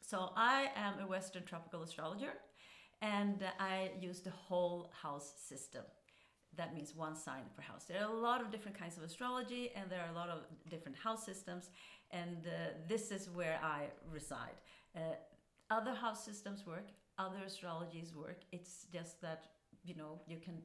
So I am a Western tropical astrologer, and I use the whole house system. That means one sign per house. There are a lot of different kinds of astrology, and there are a lot of different house systems, and this is where I reside. Other house systems work, other astrologies work. It's just that, you can,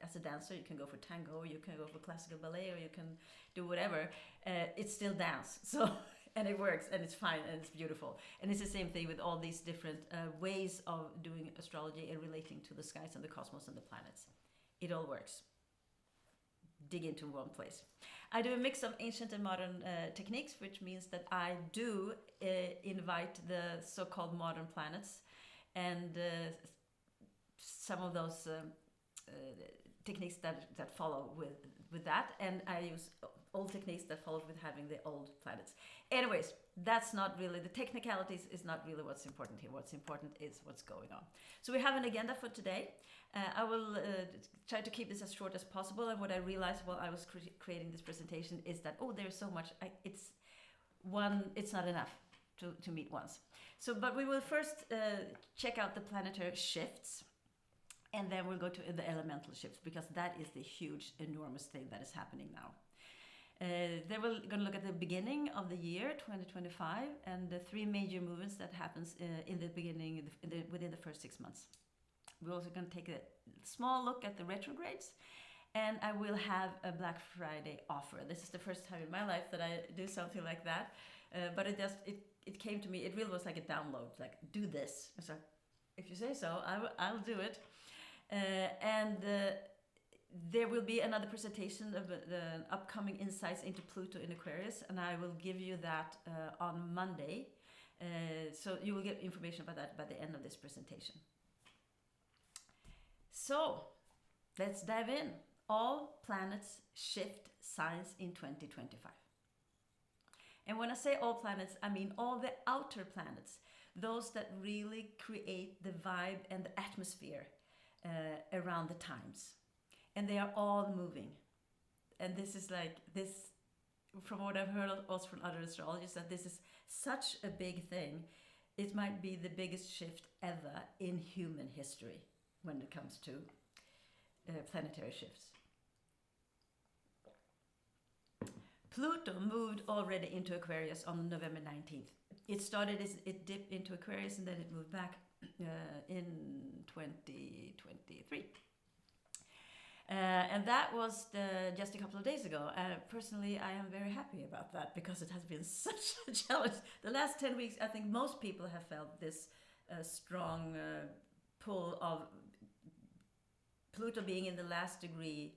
as a dancer, you can go for tango, you can go for classical ballet, or you can do whatever. It's still dance. So, and it works, and it's fine, and it's beautiful. And it's the same thing with all these different ways of doing astrology and relating to the skies and the cosmos and the planets. It all works. Dig into one place. I do a mix of ancient and modern techniques, which means that I do invite the so-called modern planets, and some of those techniques that follow with that, and I use old techniques that follow with having the old planets. Anyways, that's not really the technicalities, is not really what's important here. What's important is what's going on. So we have an agenda for today. I will try to keep this as short as possible, and what I realized while I was creating this presentation is that there's so much, it's not enough to meet once. So, but we will first check out the planetary shifts, and then we'll go to the elemental shifts, because that is the huge, enormous thing that is happening now. Then we're going to look at the beginning of the year 2025 and the three major movements that happens in the beginning, within the first 6 months. We're also going to take a small look at the retrogrades, and I will have a Black Friday offer. This is the first time in my life that I do something like that, but it came to me. It really was like a download, like, do this. So if you say so, I'll do it. There will be another presentation of the upcoming insights into Pluto in Aquarius, and I will give you that on Monday. So you will get information about that by the end of this presentation. So let's dive in. All planets shift signs in 2025. And when I say all planets, I mean all the outer planets, those that really create the vibe and the atmosphere around the times. And they are all moving. And this is like this, from what I've heard also from other astrologers, that this is such a big thing. It might be the biggest shift ever in human history when it comes to planetary shifts. Pluto moved already into Aquarius on November 19th. It dipped into Aquarius, and then it moved back in 2023. And that was just a couple of days ago. Personally, I am very happy about that, because it has been such a challenge. The last 10 weeks, I think most people have felt this strong pull of Pluto being in the last degree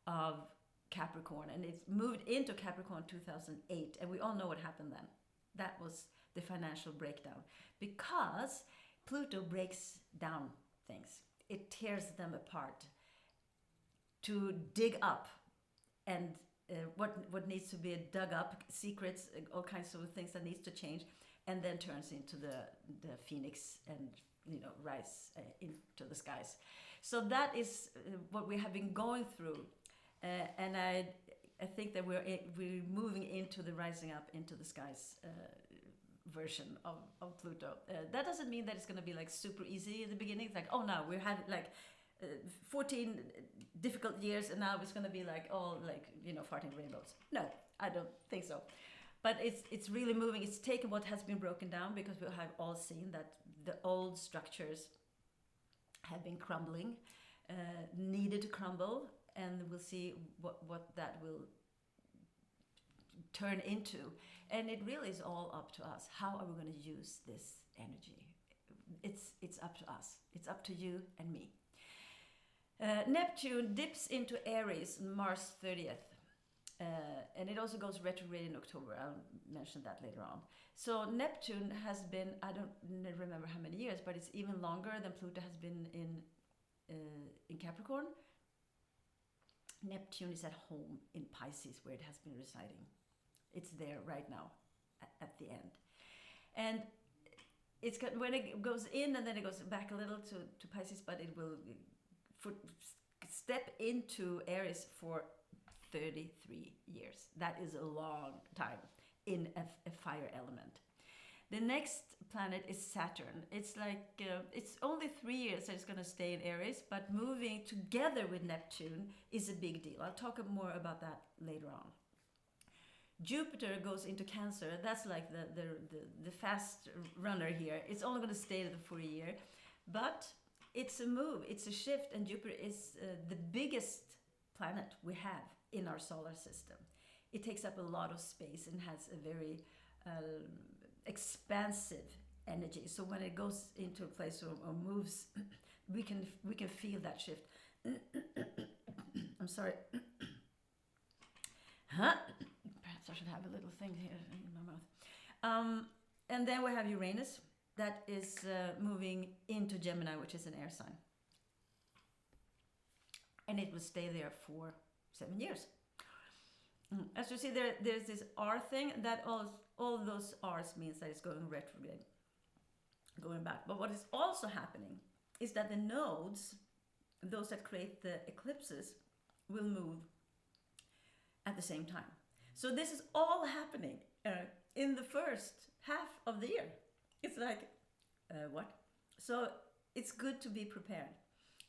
of Capricorn. And it moved into Capricorn 2008. And we all know what happened then. That was the financial breakdown. Because Pluto breaks down things. It tears them apart to dig up, and what needs to be dug up, secrets, all kinds of things that needs to change, and then turns into the phoenix and rise into the skies. So that is what we have been going through, and I think that we're moving into the rising up into the skies version of Pluto. That doesn't mean that it's going to be like super easy in the beginning. It's like, oh no, we had like 14 difficult years, and now it's going to be like all like farting rainbows. No, I don't think so. But it's really moving. It's taken what has been broken down, because we have all seen that the old structures have been crumbling, needed to crumble, and we'll see what that will turn into. And it really is all up to us. How are we going to use this energy? It's up to us. It's up to you and me. Neptune dips into Aries on March 30th. And it also goes retrograde in October. I'll mention that later on. So Neptune has been, I don't remember how many years, but it's even longer than Pluto has been in Capricorn. Neptune is at home in Pisces, where it has been residing. It's there right now at the end. And it's when it goes in, and then it goes back a little to Pisces, but it will step into Aries for 33 years. That is a long time in a fire element. The next planet is Saturn. It's like, it's only 3 years that it's going to stay in Aries, but moving together with Neptune is a big deal. I'll talk more about that later on. Jupiter goes into Cancer. That's like the fast runner here. It's only going to stay there for a year, but it's a move, it's a shift, and Jupiter is the biggest planet we have in our solar system. It takes up a lot of space and has a very expansive energy. So when it goes into a place or moves, we can feel that shift. I'm sorry. Perhaps I should have a little thing here in my mouth. And then we have Uranus that is moving into Gemini, which is an air sign. And it will stay there for 7 years. As you see, there's this R thing, that all those R's means that it's going retrograde, going back. But what is also happening is that the nodes, those that create the eclipses, will move at the same time. So this is all happening in the first half of the year. It's like, what? So it's good to be prepared.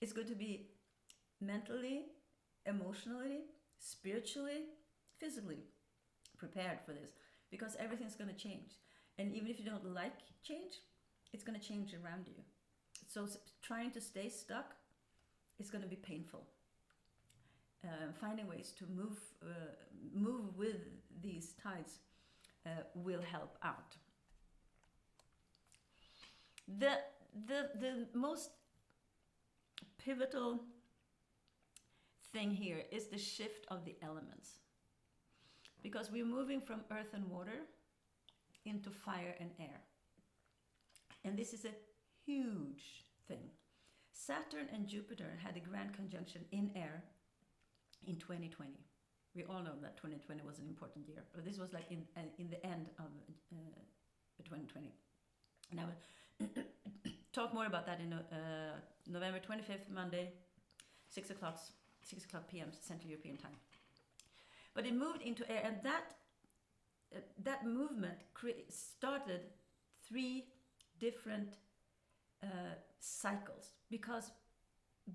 It's good to be mentally, emotionally, spiritually, physically prepared for this, because everything's going to change. And even if you don't like change, it's going to change around you. So trying to stay stuck is going to be painful. Finding ways to move with these tides will help out. The most pivotal thing here is the shift of the elements, because we're moving from earth and water into fire and air, and this is a huge thing. Saturn and Jupiter had a grand conjunction in air in 2020. We all know that 2020 was an important year, but this was like in the end of 2020. And I will talk more about that in November 25th, Monday, 6 o'clock p.m. Central European time. But it moved into air, and that movement started 3 different cycles, because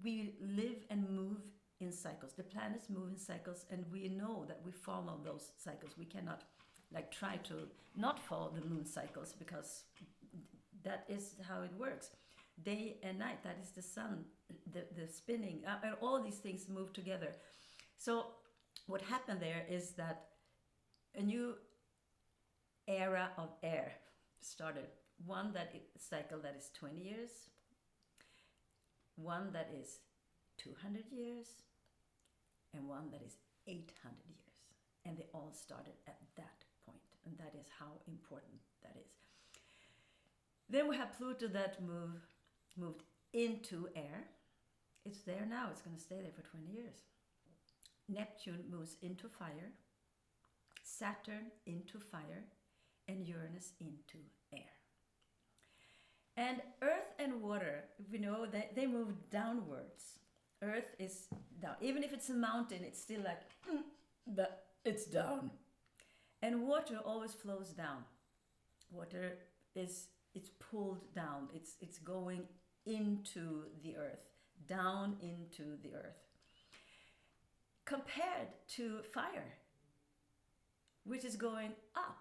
we live and move in cycles. The planets move in cycles, and we know that we follow those cycles. We cannot like try to not follow the moon cycles, because that is how it works. Day and night, that is the sun, the spinning, and all these things move together. So what happened there is that a new era of air started. One cycle that is 20 years, one that is 200 years, and one that is 800 years. And they all started at that point, and that is how important that is. Then we have Pluto that moved into air. It's there now, it's going to stay there for 20 years. Neptune moves into fire, Saturn into fire, and Uranus into air. And earth and water, we know that they move downwards. Earth is down. Even if it's a mountain, it's still like, but it's down. And water always flows down. Water it's pulled down. It's going into the earth, down into the earth. Compared to fire, which is going up.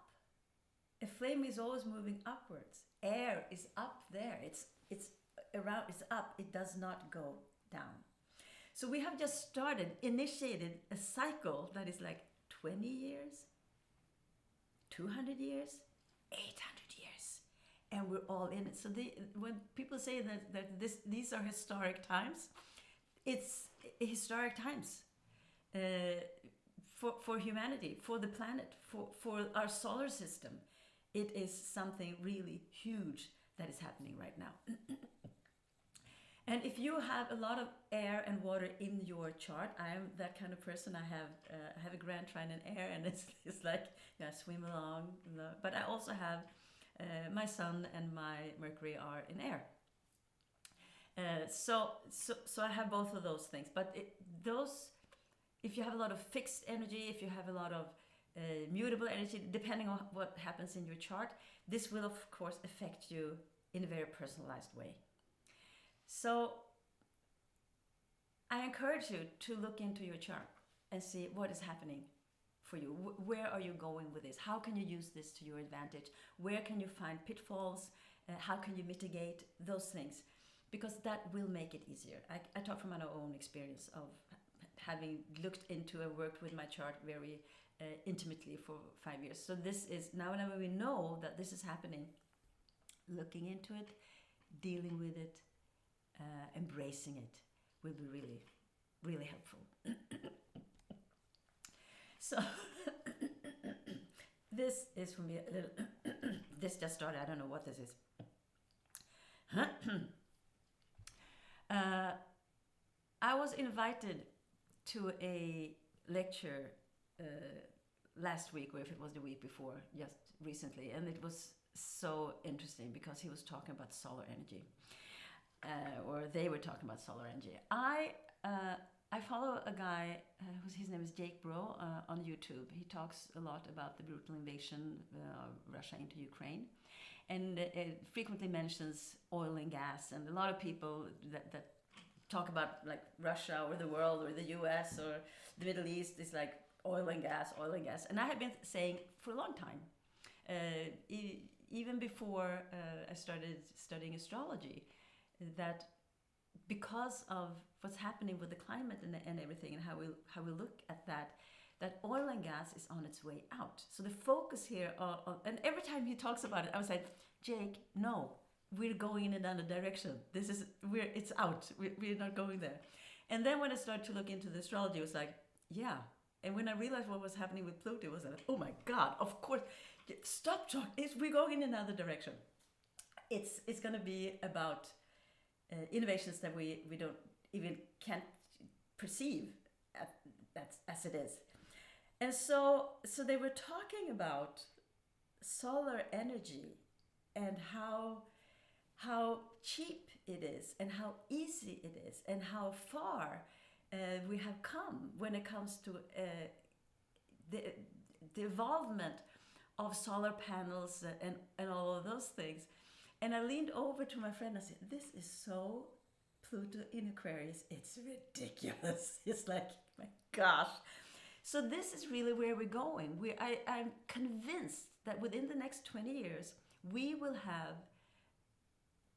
A flame is always moving upwards. Air is up there. It's around. It's up. It does not go down. So we have just initiated a cycle that is like 20 years, 200 years, 800 years, and we're all in it. So when people say that these are historic times, it's historic times for humanity, for the planet, for our solar system. It is something really huge that is happening right now. And if you have a lot of air and water in your chart, I am that kind of person. I have a grand trine in air, and it's like, I swim along. But I also have my Sun and my Mercury are in air. So I have both of those things. But if you have a lot of fixed energy, if you have a lot of mutable energy, depending on what happens in your chart. This will, of course, affect you in a very personalized way. So I encourage you to look into your chart and see what is happening for you. Where are you going with this? How can you use this to your advantage? Where can you find pitfalls? How can you mitigate those things? Because that will make it easier. I talk from my own experience of having looked into and worked with my chart very intimately for 5 years. So this is, now whenever we know that this is happening, looking into it, dealing with it, embracing it will be really, really helpful. So this is for me a little this just started, I don't know what this is. I was invited to a lecture last week, or if it was the week before, just recently, and it was so interesting because he was talking about solar energy, or they were talking about solar energy. I follow a guy, his name is Jake Bro, on YouTube. He talks a lot about the brutal invasion of Russia into Ukraine, and it frequently mentions oil and gas, and a lot of people that talk about like Russia or the world or the US or the Middle East is like oil and gas. And I have been saying for a long time, even before I started studying astrology, that because of what's happening with the climate and everything, and how we look at that oil and gas is on its way out. So the focus here, and every time he talks about it, I was like, Jake, no, we're going in another direction. It's out. We're not going there. And then when I started to look into the astrology, it was like, yeah. And when I realized what was happening with Pluto, it was like, oh my God, of course, stop talking. We're going in another direction. It's going to be about innovations that we don't even can't perceive as it is. And so they were talking about solar energy and how cheap it is and how easy it is and how far we have come when it comes to the involvement of solar panels and all of those things. And I leaned over to my friend and said, this is so Pluto in Aquarius, it's ridiculous. It's like, my gosh. So this is really where we're going. I'm convinced that within the next 20 years, we will have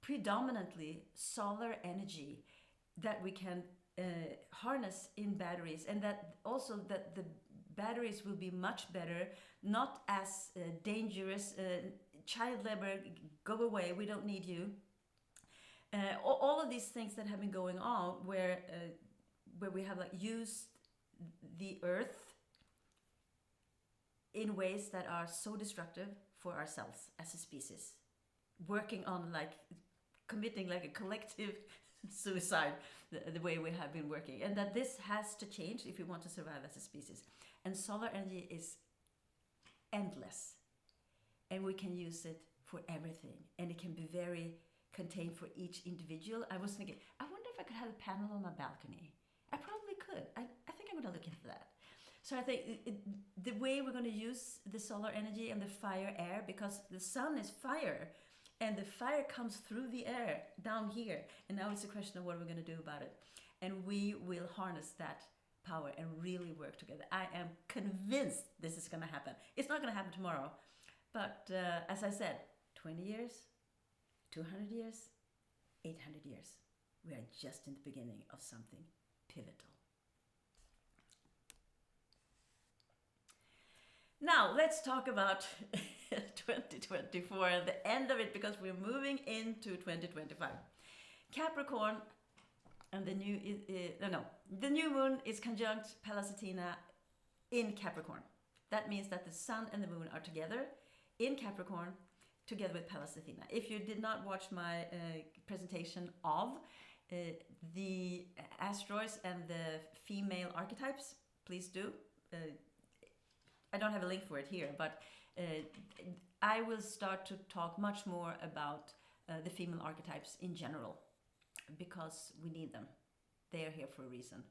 predominantly solar energy that we can harness in batteries, and that also that the batteries will be much better, not as dangerous. Child labor, go away, we don't need you. All of these things that have been going on where we have like used the earth in ways that are so destructive for ourselves as a species, working on like committing like a collective suicide the way we have been working, and that this has to change if we want to survive as a species. And solar energy is endless, and we can use it for everything, and it can be very contained for each individual. I was thinking, I wonder if I could have a panel on my balcony. I probably could. I think I'm going to look into that. So I think the way we're going to use the solar energy and the fire air, because the sun is fire, and the fire comes through the air down here, and now it's a question of what we're going to do about it. And we will harness that power and really work together. I am convinced this is going to happen. It's not going to happen tomorrow, but as I said, 20 years, 200 years, 800 years. We are just in the beginning of something pivotal. Now, let's talk about 2024 and the end of it, because we're moving into 2025. Capricorn, and the new moon is conjunct Pallas Athena in Capricorn. That means that the sun and the moon are together in Capricorn, together with Pallas Athena. If you did not watch my presentation of the asteroids and the female archetypes, please do. I don't have a link for it here, but I will start to talk much more about the female archetypes in general, because we need them. They are here for a reason.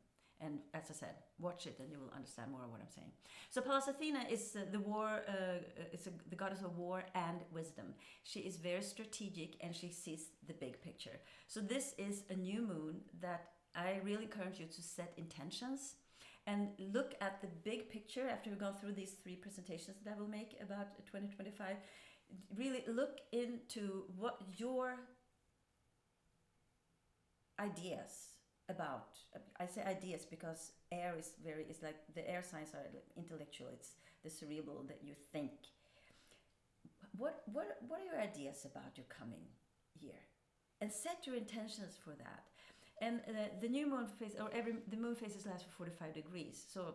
And as I said, watch it and you will understand more of what I'm saying. So Pallas Athena is the goddess of war and wisdom. She is very strategic and she sees the big picture. So this is a new moon that I really encourage you to set intentions and look at the big picture after we've gone through these 3 presentations that I will make about 2025. Really look into what your ideas about, I say ideas because air is like the air signs are intellectual, it's the cerebral that you think. What are your ideas about your coming year? And set your intentions for that. And the new moon phase, the moon phases last for 45 degrees. So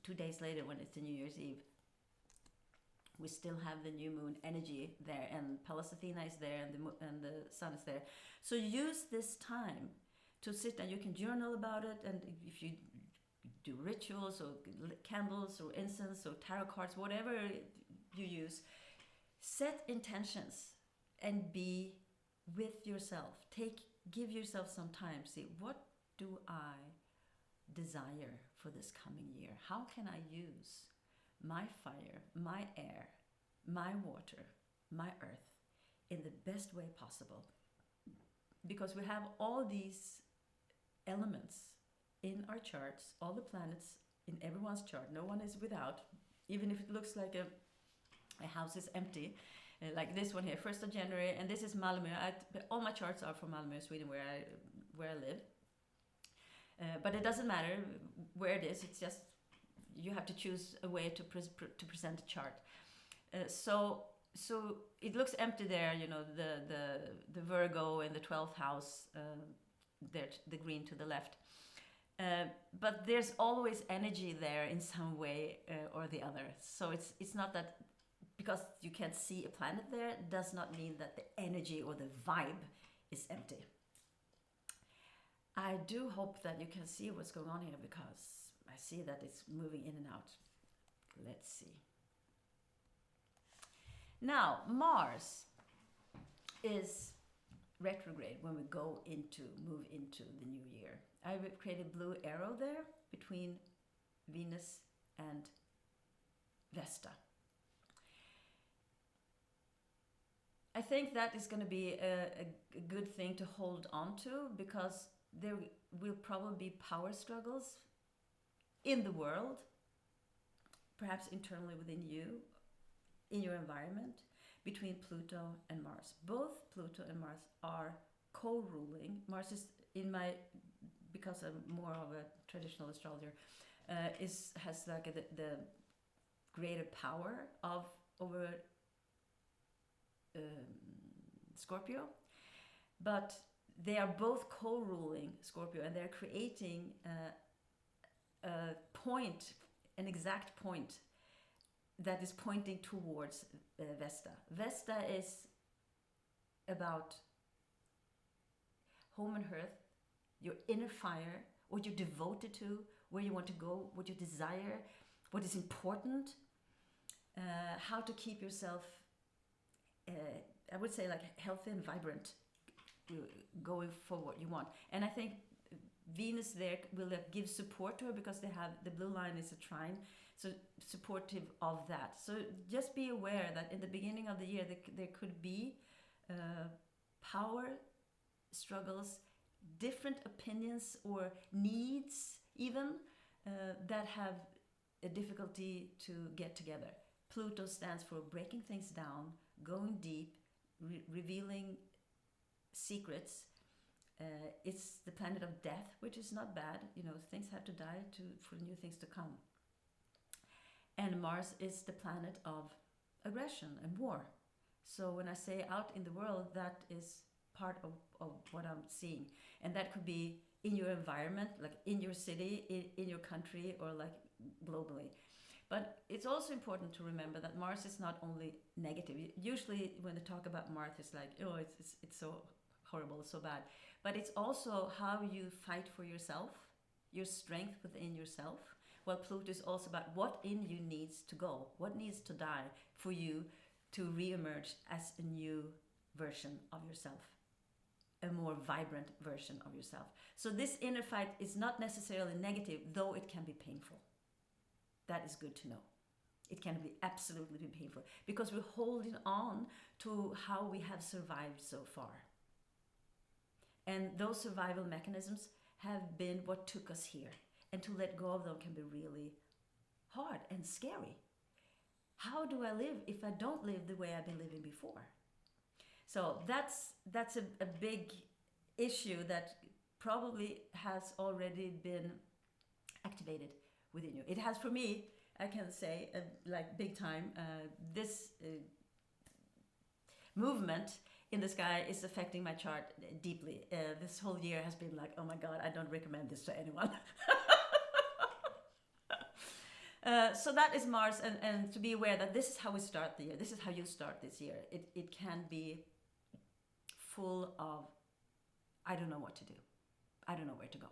2 days later, when it's the New Year's Eve, we still have the new moon energy there, and Pallas Athena is there, and the sun is there. So use this time to sit, and you can journal about it. And if you do rituals or candles or incense or tarot cards, whatever you use, set intentions and be with yourself. Give yourself some time. See, what do I desire for this coming year? How can I use my fire, my air, my water, my earth in the best way possible? Because we have all these elements in our charts, all the planets in everyone's chart. No one is without, even if it looks like a house is empty. Like this one here, 1st of January, and this is Malmö. All my charts are from Malmö, Sweden, where I live. But it doesn't matter where it is. It's just you have to choose a way to present a chart. So it looks empty there. You know, the Virgo in the 12th house, there, the green to the left. But there's always energy there in some way or the other. So it's not that because you can't see a planet there does not mean that the energy or the vibe is empty. I do hope that you can see what's going on here because I see that it's moving in and out. Let's see. Now, Mars is retrograde when we move into the new year. I've created a blue arrow there between Venus and Vesta. I think that is going to be a good thing to hold on to because there will probably be power struggles in the world, perhaps internally within you, in your environment, between Pluto and Mars. Both Pluto and Mars are co-ruling. Mars is because I'm more of a traditional astrologer, has like the greater power over Scorpio, but they are both co-ruling Scorpio, and they're creating an exact point that is pointing towards Vesta. Vesta is about home and hearth, your inner fire, what you're devoted to, where you want to go, what you desire, what is important, how to keep yourself, I would say, like healthy and vibrant, going for what you want. And I think Venus there will give support to her because they have the blue line is a trine, so supportive of that. So just be aware that in the beginning of the year there could be power struggles, different opinions or needs even that have a difficulty to get together. Pluto stands for breaking things down, going deep, revealing secrets. It's the planet of death, which is not bad. You know, things have to die for new things to come. And Mars is the planet of aggression and war. So when I say out in the world, that is part of what I'm seeing. And that could be in your environment, like in your city, in your country, or like globally. But it's also important to remember that Mars is not only negative. Usually when they talk about Mars, it's like, oh, it's so horrible, so bad. But it's also how you fight for yourself, your strength within yourself. Well, Pluto is also about what in you needs to go, what needs to die for you to re-emerge as a new version of yourself. a more vibrant version of yourself. So this inner fight is not necessarily negative, though it can be painful. That is good to know. It can be absolutely be painful because we're holding on to how we have survived so far. And those survival mechanisms have been what took us here. And to let go of them can be really hard and scary. How do I live if I don't live the way I've been living before? So that's a big issue that probably has already been activated within you. It has for me, I can say, like big time, this movement in the sky is affecting my chart deeply. This whole year has been like, oh my God, I don't recommend this to anyone. So that is Mars, and to be aware that this is how we start the year. This is how you start this year. It can be full of, I don't know what to do. I don't know where to go.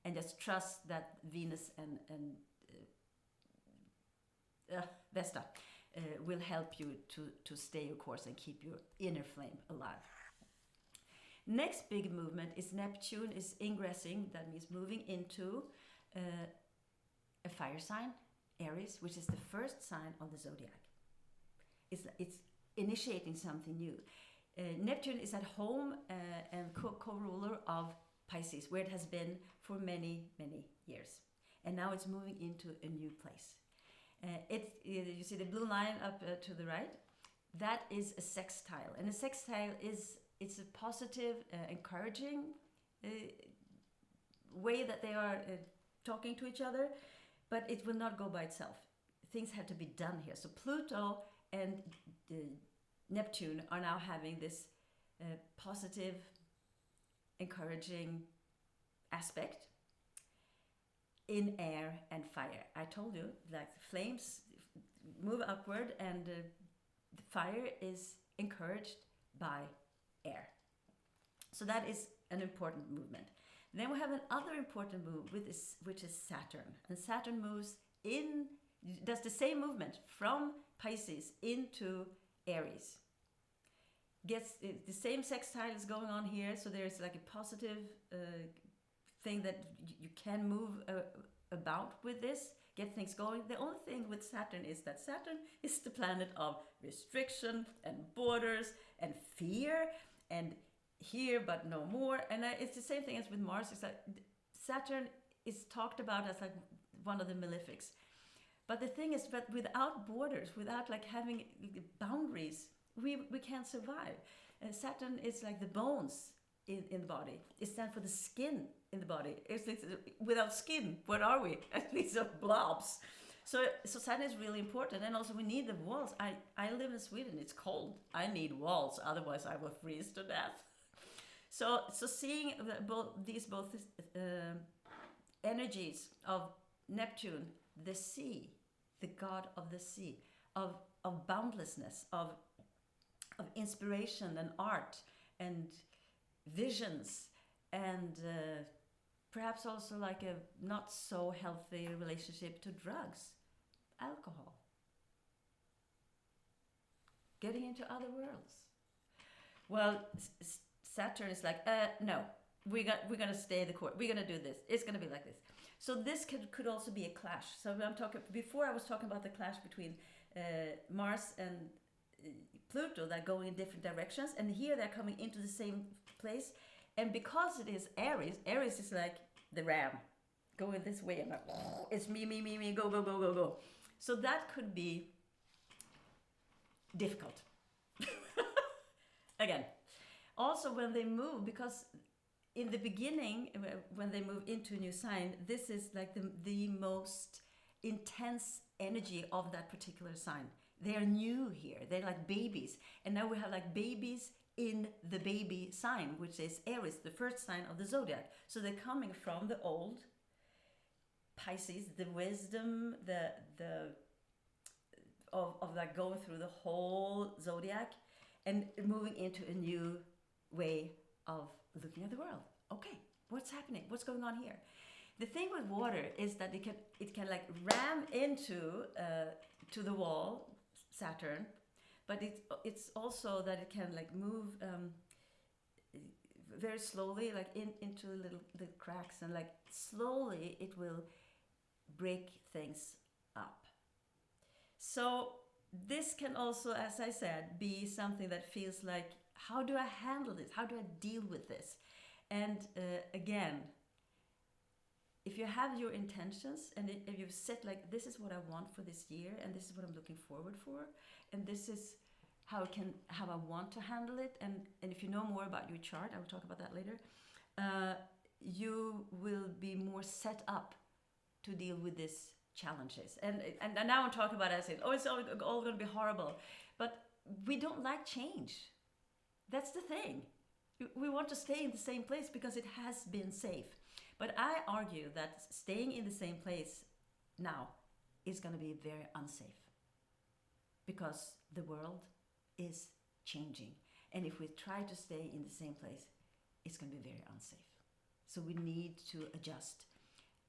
And just trust that Venus and Vesta will help you to stay your course and keep your inner flame alive. Next big movement is Neptune is ingressing, that means moving into a fire sign, Aries, which is the first sign of the zodiac. It's initiating something new. Neptune is at home and co-ruler of Pisces, where it has been for many, many years. And now it's moving into a new place. You see the blue line up to the right? That is a sextile. And a sextile it's a positive, encouraging way that they are talking to each other, but it will not go by itself. Things have to be done here. So Pluto and Neptune are now having this positive, encouraging aspect in air and fire. I told you, like the flames move upward and the fire is encouraged by air. So that is an important movement. Then we have another important move which is Saturn. And Saturn does the same movement from Pisces into Aries. Gets the same sextile is going on here, so there's like a positive thing that you can move about with this, get things going. The only thing with Saturn is that Saturn is the planet of restriction and borders and fear and here but no more. And it's the same thing as with Mars. It's like Saturn is talked about as like one of the malefics. But the thing is that without borders, without like having boundaries, we can't survive. Saturn is like the bones in the body. It stands for the skin in the body. It's like, without skin, what are we? These are blobs. So Saturn is really important, and also we need the walls. I live in Sweden. It's cold. I need walls, otherwise I will freeze to death. So seeing both energies of Neptune, the sea, the god of the sea, of boundlessness, of inspiration and art and visions, and perhaps also like a not so healthy relationship to drugs, alcohol, getting into other worlds. Well, Saturn is like, no, we're gonna stay the course. We're gonna do this. It's gonna be like this. So this could also be a clash. So before I was talking about the clash between Mars and Pluto that go in different directions, and here they're coming into the same place. And because it is Aries is like the ram going this way, and like, it's me, go. So that could be difficult. Again, also when they move, because in the beginning, when they move into a new sign, this is like the most intense energy of that particular sign. They are new here. They're like babies. And now we have like babies in the baby sign, which is Aries, the first sign of the zodiac. So they're coming from the old Pisces, the wisdom, of like going through the whole zodiac and moving into a new way of looking at the world. Okay, what's happening? What's going on here? The thing with water is that it can like ram into to the wall, Saturn, but it's also that it can like move very slowly, like into little cracks, and like slowly it will break things up. So this can also, as I said, be something that feels like, how do I handle this? How do I deal with this? And again, if you have your intentions and if you've set like, this is what I want for this year, and this is what I'm looking forward for, and this is how I want to handle it, and if you know more about your chart, I will talk about that later, you will be more set up to deal with these challenges. And now I'm talking about, I say, oh, it's all going to be horrible, but we don't like change. That's the thing. We want to stay in the same place because it has been safe. But I argue that staying in the same place now is going to be very unsafe, because the world is changing. And if we try to stay in the same place, it's going to be very unsafe. So we need to adjust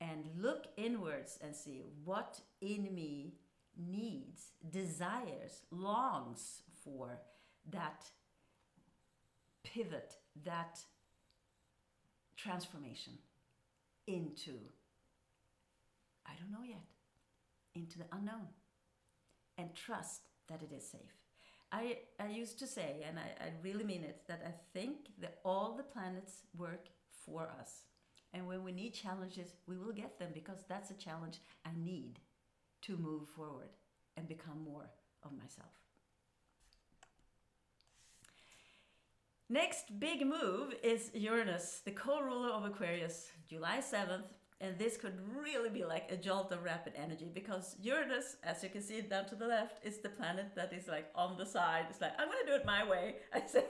and look inwards and see what in me needs, desires, longs for that pivot, that transformation into, I don't know yet, into the unknown, and trust that it is safe. I used to say, and I really mean it, that I think that all the planets work for us. And when we need challenges, we will get them, because that's a challenge I need to move forward and become more of myself. Next big move is Uranus, the co-ruler of Aquarius, July 7th. And this could really be like a jolt of rapid energy, because Uranus, as you can see down to the left, is the planet that is like on the side. It's like, I'm going to do it my way. I say,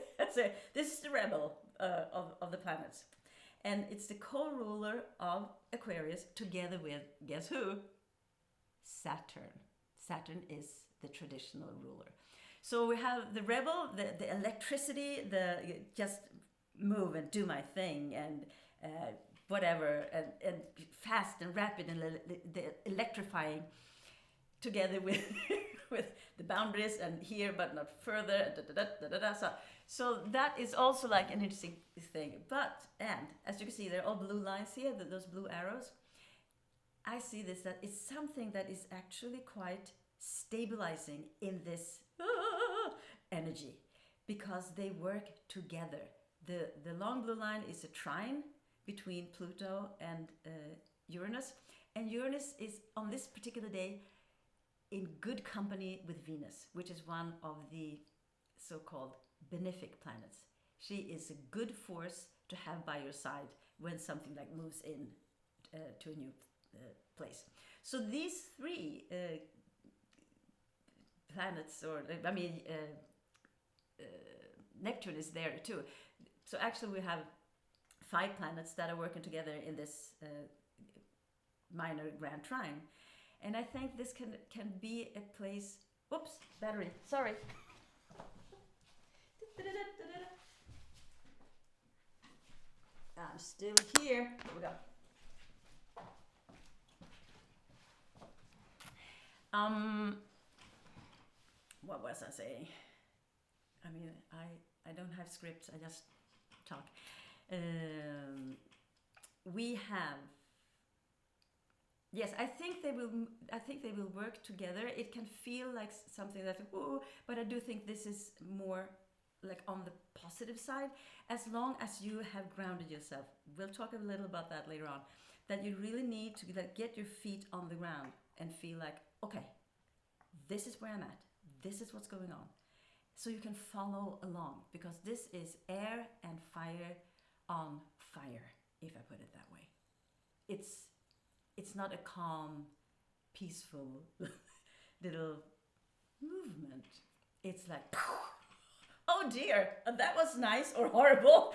this is the rebel of the planets. And it's the co-ruler of Aquarius together with, guess who? Saturn. Saturn is the traditional ruler. So we have the rebel, the electricity, the just move and do my thing, and whatever, and fast and rapid, and the electrifying, together with with the boundaries and here but not further. So that is also like an interesting thing. But, and as you can see, there are all blue lines here, those blue arrows. I see this, that it's something that is actually quite stabilizing in this energy, because they work together. The long blue line is a trine between Pluto and Uranus, and Uranus is on this particular day in good company with Venus, which is one of the so-called benefic planets. She is a good force to have by your side when something like moves in to a new place. So these three planets, or I mean, Neptune is there too. So actually we have 5 planets that are working together in this minor grand trine. And I think this can be a place, oops, battery, sorry. I'm still here. Here we go. What was I saying? I mean, I don't have scripts, I just talk. We have, yes, I think they will work together. It can feel like something that, ooh, but I do think this is more like on the positive side, as long as you have grounded yourself. We'll talk a little about that later on, that you really need to like get your feet on the ground and feel like, okay, this is where I'm at, this is what's going on, so you can follow along, because this is air and fire on fire, if I put it that way. It's not a calm, peaceful little movement. It's like, oh dear, that was nice or horrible.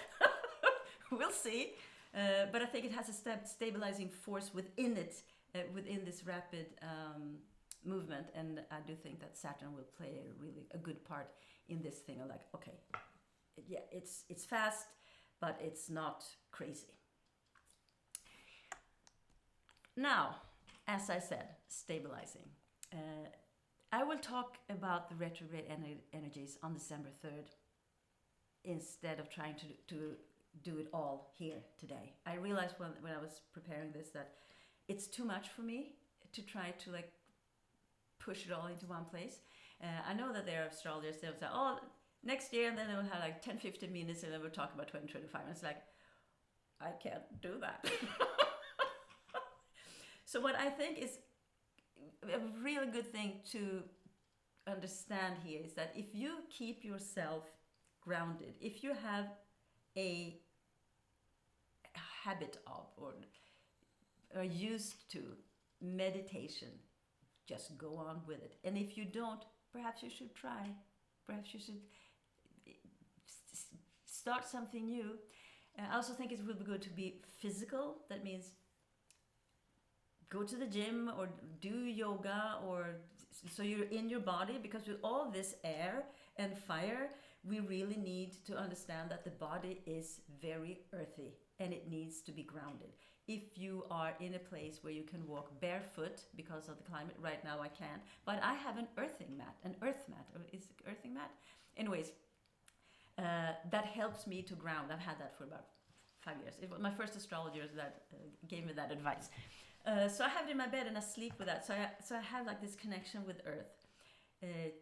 We'll see. But I think it has a stabilizing force within it, within this rapid movement. And I do think that Saturn will play a good part in this thing of like, okay, yeah, it's fast, but it's not crazy. Now, as I said, stabilizing. I will talk about the retrograde energies on December 3rd, instead of trying to do it all here today. I realized when I was preparing this that it's too much for me to try to like push it all into one place. I know that there are astrologers, they'll say, oh, next year, and then they'll have like 10, 15 minutes and then we'll talk about 2025. And it's like, I can't do that. So what I think is a really good thing to understand here is that if you keep yourself grounded, if you have a habit of or are used to meditation, just go on with it. And if you don't, perhaps you should try. Perhaps you should start something new. I also think it would be good to be physical. That means go to the gym or do yoga, or so you're in your body, because with all this air and fire, we really need to understand that the body is very earthy and it needs to be grounded. If you are in a place where you can walk barefoot because of the climate, right now I can't, but I have an earthing mat, an earth mat. Is it earthing mat? Anyways, that helps me to ground. I've had that for about 5 years. It was my first astrologer that gave me that advice. So I have it in my bed and I sleep with that. So I have like this connection with earth.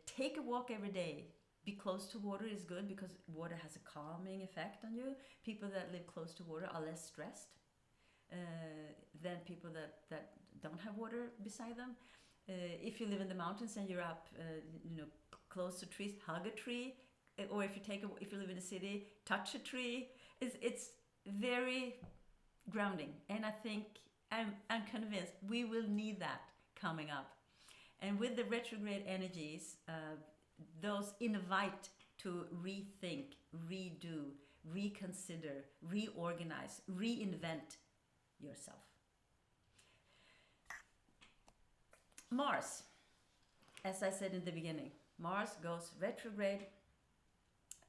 Take a walk every day. Be close to water is good because water has a calming effect on you. People that live close to water are less stressed than people that don't have water beside them. If you live in the mountains and you're up, close to trees, hug a tree. Or if you live in a city, touch a tree. It's very grounding, and I think I'm convinced we will need that coming up. And with the retrograde energies, those invite to rethink, redo, reconsider, reorganize, reinvent yourself. Mars, as I said in the beginning, Mars goes retrograde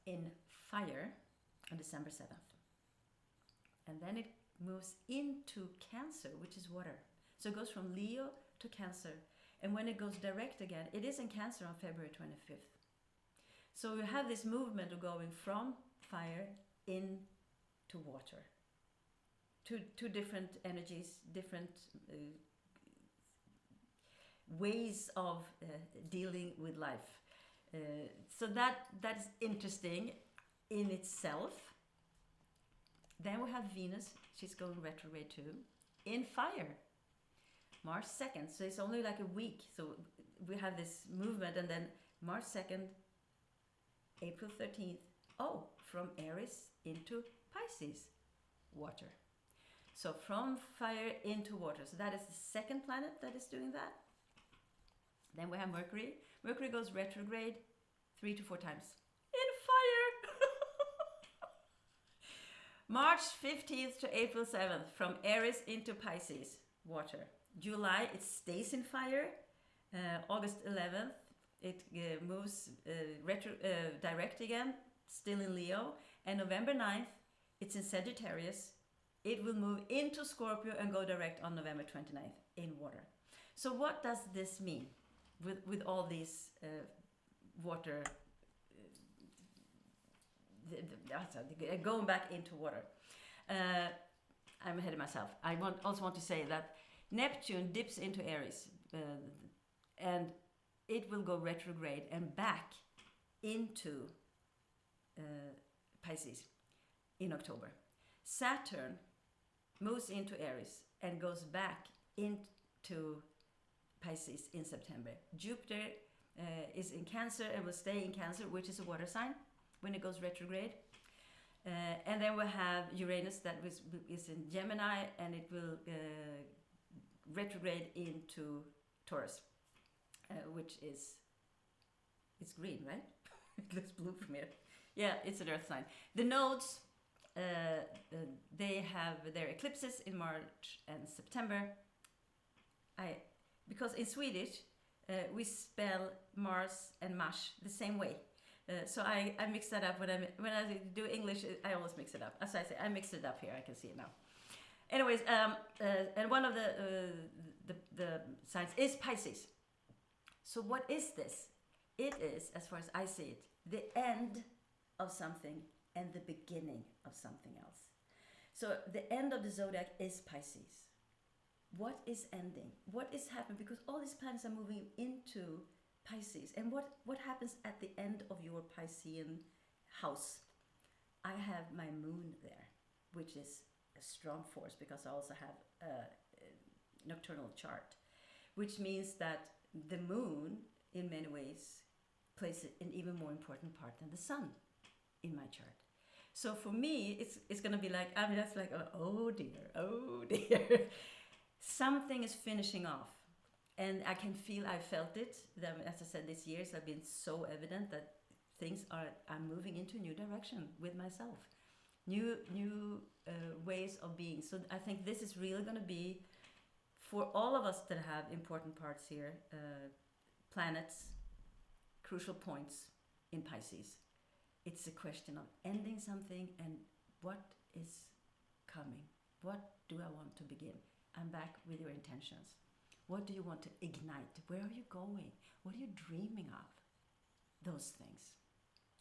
in fire on December 7th. And then it moves into Cancer, which is water. So it goes from Leo to Cancer. And when it goes direct again, it is in Cancer on February 25th. So you have this movement of going from fire into water. Two different energies, different ways of dealing with life. So that's interesting in itself. Then we have Venus, she's going retrograde too, in fire, March 2nd. So it's only like a week. So we have this movement, and then March 2nd, April 13th, from Aries into Pisces, water. So from fire into water. So that is the second planet that is doing that. Then we have Mercury. Mercury goes retrograde 3 to 4 times in fire. March 15th to April 7th, from Aries into Pisces, water. July, it stays in fire. August 11th, it moves direct again, still in Leo. And November 9th, it's in Sagittarius. It will move into Scorpio and go direct on November 29th in water. So what does this mean with all these water, going back into water? I'm ahead of myself. I also want to say that Neptune dips into Aries and it will go retrograde and back into Pisces in October. Saturn moves into Aries and goes back into Pisces in September. Jupiter is in Cancer and will stay in Cancer, which is a water sign when it goes retrograde. And then we have Uranus that is in Gemini, and it will retrograde into Taurus, which is, it's green, right? It looks blue from here. Yeah, it's an earth sign. The nodes, they have their eclipses in March and September. Because in Swedish, we spell Mars and Mars the same way. So I mix that up when I do English. I always mix it up. As I say, I mixed it up here. I can see it now. Anyways, and one of the signs is Pisces. So what is this? It is, as far as I see it, the end of something and the beginning of something else. So the end of the zodiac is Pisces. What is ending? What is happening? Because all these planets are moving into Pisces. And what happens at the end of your Piscean house? I have my moon there, which is a strong force because I also have a nocturnal chart, which means that the moon, in many ways, plays an even more important part than the sun in my chart. So for me, it's going to be like, I'm just like, oh dear. Something is finishing off. And I can feel, I felt it. That, as I said, these years have been so evident that I'm moving into a new direction with myself. New ways of being. So I think this is really going to be, for all of us that have important parts here, planets, crucial points in Pisces. It's a question of ending something and what is coming. What do I want to begin? I'm back with your intentions. What do you want to ignite? Where are you going? What are you dreaming of? Those things.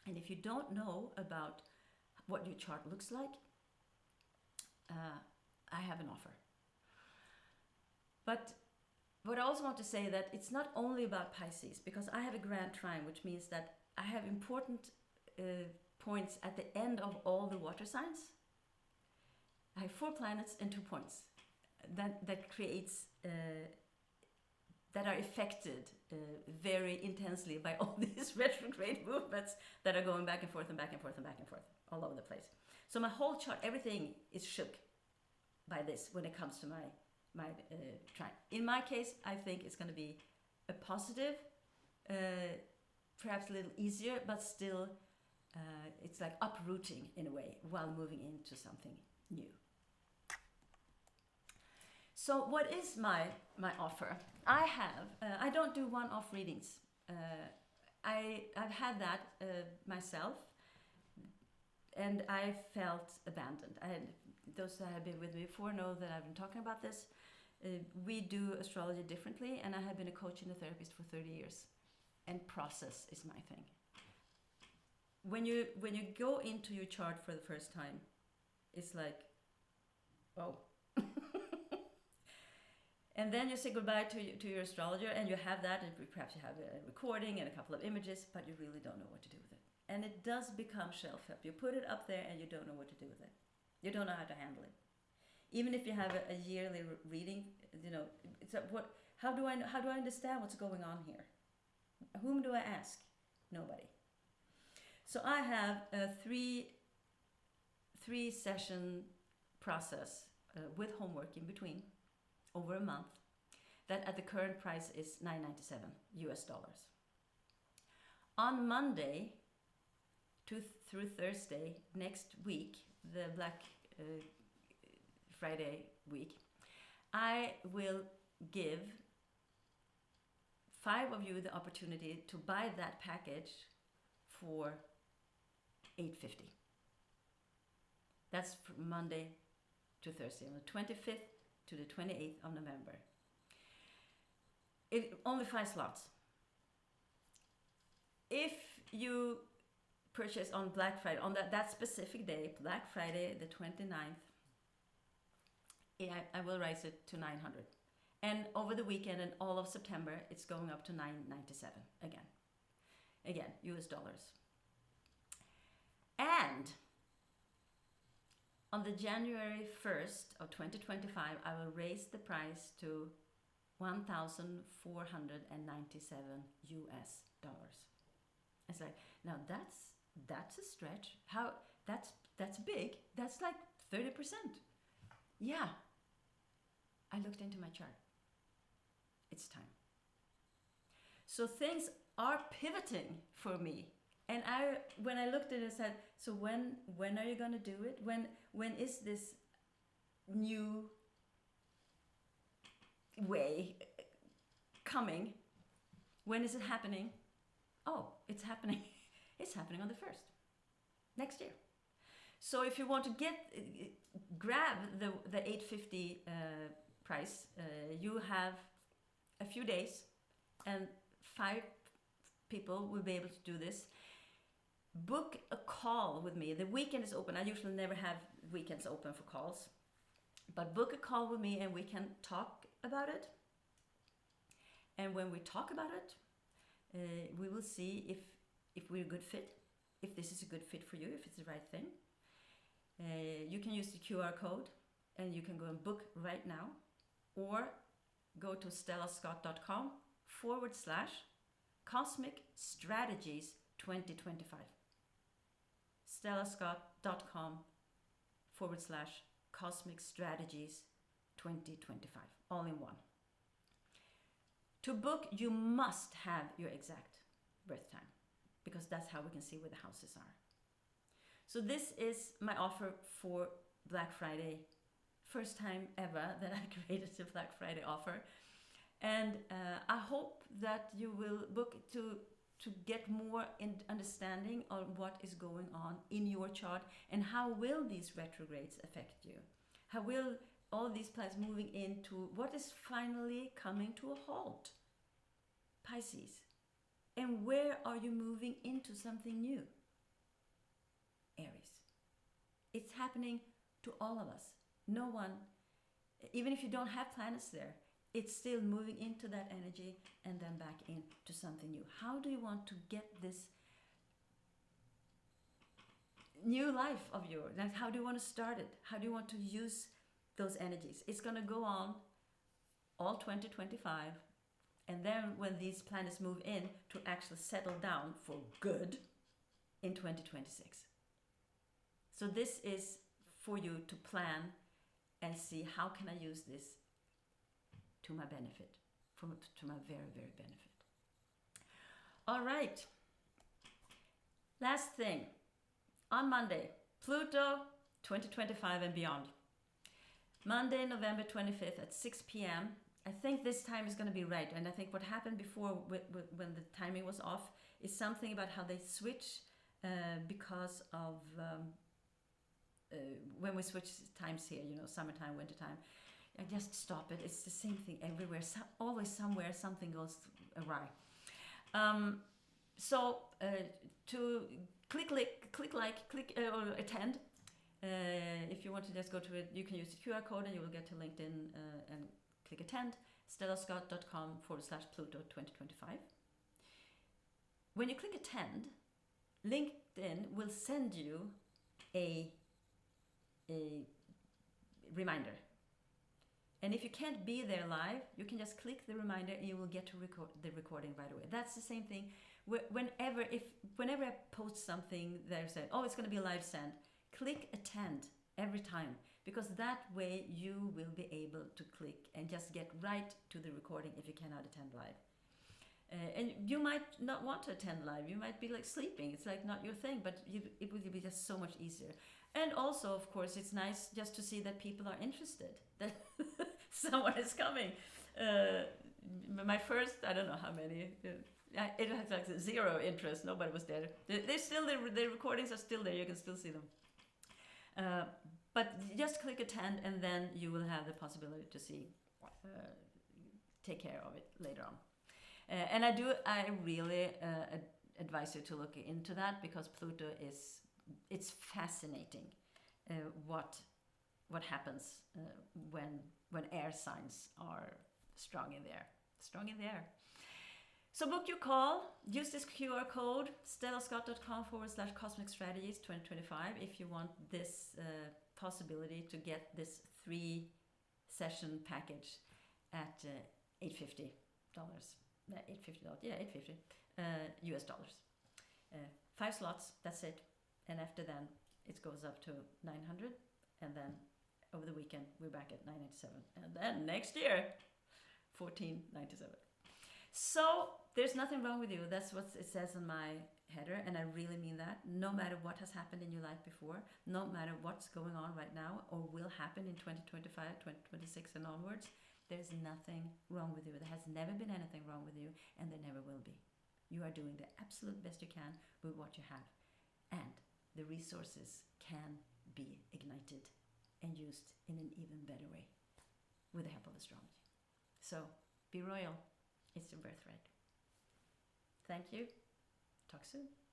And if you don't know about what your chart looks like, I have an offer. But what I also want to say that it's not only about Pisces, because I have a grand trine, which means that I have important points at the end of all the water signs. I have 4 planets and 2 points that creates that are affected very intensely by all these retrograde movements that are going back and forth and back and forth and back and forth all over the place. So my whole chart, everything is shook by this when it comes to my trine. In my case, I think it's going to be a positive, perhaps a little easier, but still it's like uprooting in a way while moving into something new. So what is my offer? I don't do one-off readings. I've had that myself, and I felt abandoned. Those that have been with me before know that I've been talking about this. We do astrology differently, and I have been a coach and a therapist for 30 years, and process is my thing. When you go into your chart for the first time, it's like, oh. And then you say goodbye to your astrologer, and you have that, and perhaps you have a recording and a couple of images, but you really don't know what to do with it. And it does become shelf help. You put it up there, and you don't know what to do with it. You don't know how to handle it. Even if you have a yearly reading, it's what? How do I understand what's going on here? Whom do I ask? Nobody. So I have a three session process with homework in between, over a month, that at the current price is $9.97 US. On Monday through Thursday next week, the Black Friday week, I will give 5 of you the opportunity to buy that package for $8.50. That's from Monday to Thursday, on the 25th to the 28th of November. Only 5 slots. If you purchase on Black Friday, on that specific day, Black Friday the 29th, I will raise it to $900. And over the weekend and all of September, it's going up to $9.97 again, US dollars. And on the January 1st of 2025, I will raise the price to $1,497 US dollars. It's like, now that's a stretch. How that's big. That's like 30%. Yeah. I looked into my chart. It's time. So things are pivoting for me. And when I looked at it, I said, so when are you going to do it? When is this new way coming? When is it happening? Oh, it's happening. It's happening on the 1st, next year. So if you want to grab the $8.50 price, you have a few days, and 5 people will be able to do this. book a call with me. The weekend is open. I usually never have weekends open for calls, but book a call with me and we can talk about it. And when we talk about it, we will see if we're a good fit, if this is a good fit for you, if it's the right thing. You can use the QR code and you can go and book right now, or go to stellascott.com/Cosmic Strategies 2025. stellascott.com/Cosmic Strategies 2025. All in one. To book, you must have your exact birth time, because that's how we can see where the houses are. So this is my offer for Black Friday. First time ever that I created a Black Friday offer. And I hope that you will book to get more understanding of what is going on in your chart, and how will these retrogrades affect you? How will all these planets moving into what is finally coming to a halt? Pisces. And where are you moving into something new? Aries. It's happening to all of us. No one, even if you don't have planets there, it's still moving into that energy and then back into something new. How do you want to get this new life of yours? Like, how do you want to start it? How do you want to use those energies? It's going to go on all 2025. And then when these planets move in to actually settle down for good in 2026. So this is for you to plan and see, how can I use this to my benefit, to my very, very benefit. All right. Last thing. On Monday, Pluto 2025 and beyond. Monday, November 25th at 6 p.m. I think this time is going to be right. And I think what happened before when the timing was off is something about how they switch because of when we switch times here, summertime, wintertime. I just stop it. It's the same thing everywhere. Always somewhere something goes awry. So to click or attend. If you want to just go to it, you can use the QR code and you will get to LinkedIn and click attend. stellascott.com/Pluto 2025. When you click attend, LinkedIn will send you a reminder. And if you can't be there live, you can just click the reminder and you will get to record the recording right away. That's the same thing. Whenever I post something, they say, oh, it's going to be a live send. Click attend every time, because that way you will be able to click and just get right to the recording if you cannot attend live. And you might not want to attend live. You might be like sleeping. It's like not your thing, but it will be just so much easier. And also, of course, it's nice just to see that people are interested, that someone is coming. My first, I don't know how many, it has like 0 interest. Nobody was there. They're still the recordings are still there. You can still see them. But just click attend, and then you will have the possibility to see, take care of it later on. And I really advise you to look into that, because Pluto it's fascinating what happens when air signs are strong in the air. So book your call. Use this QR code, stellascott.com/Cosmic Strategies 2025, if you want this possibility to get this 3-session package at $850. $850. Yeah, $850 US dollars. 5 slots. That's it. And after then, it goes up to 900, and then over the weekend we're back at 997, and then next year 1497. So there's nothing wrong with you. That's what it says on my header, and I really mean that. No matter what has happened in your life before, no matter what's going on right now or will happen in 2025, 2026 and onwards, there's nothing wrong with you. There has never been anything wrong with you, and there never will be. You are doing the absolute best you can with what you have, and the resources can be ignited and used in an even better way with the help of astrology. So be royal. It's your birthright. Thank you. Talk soon.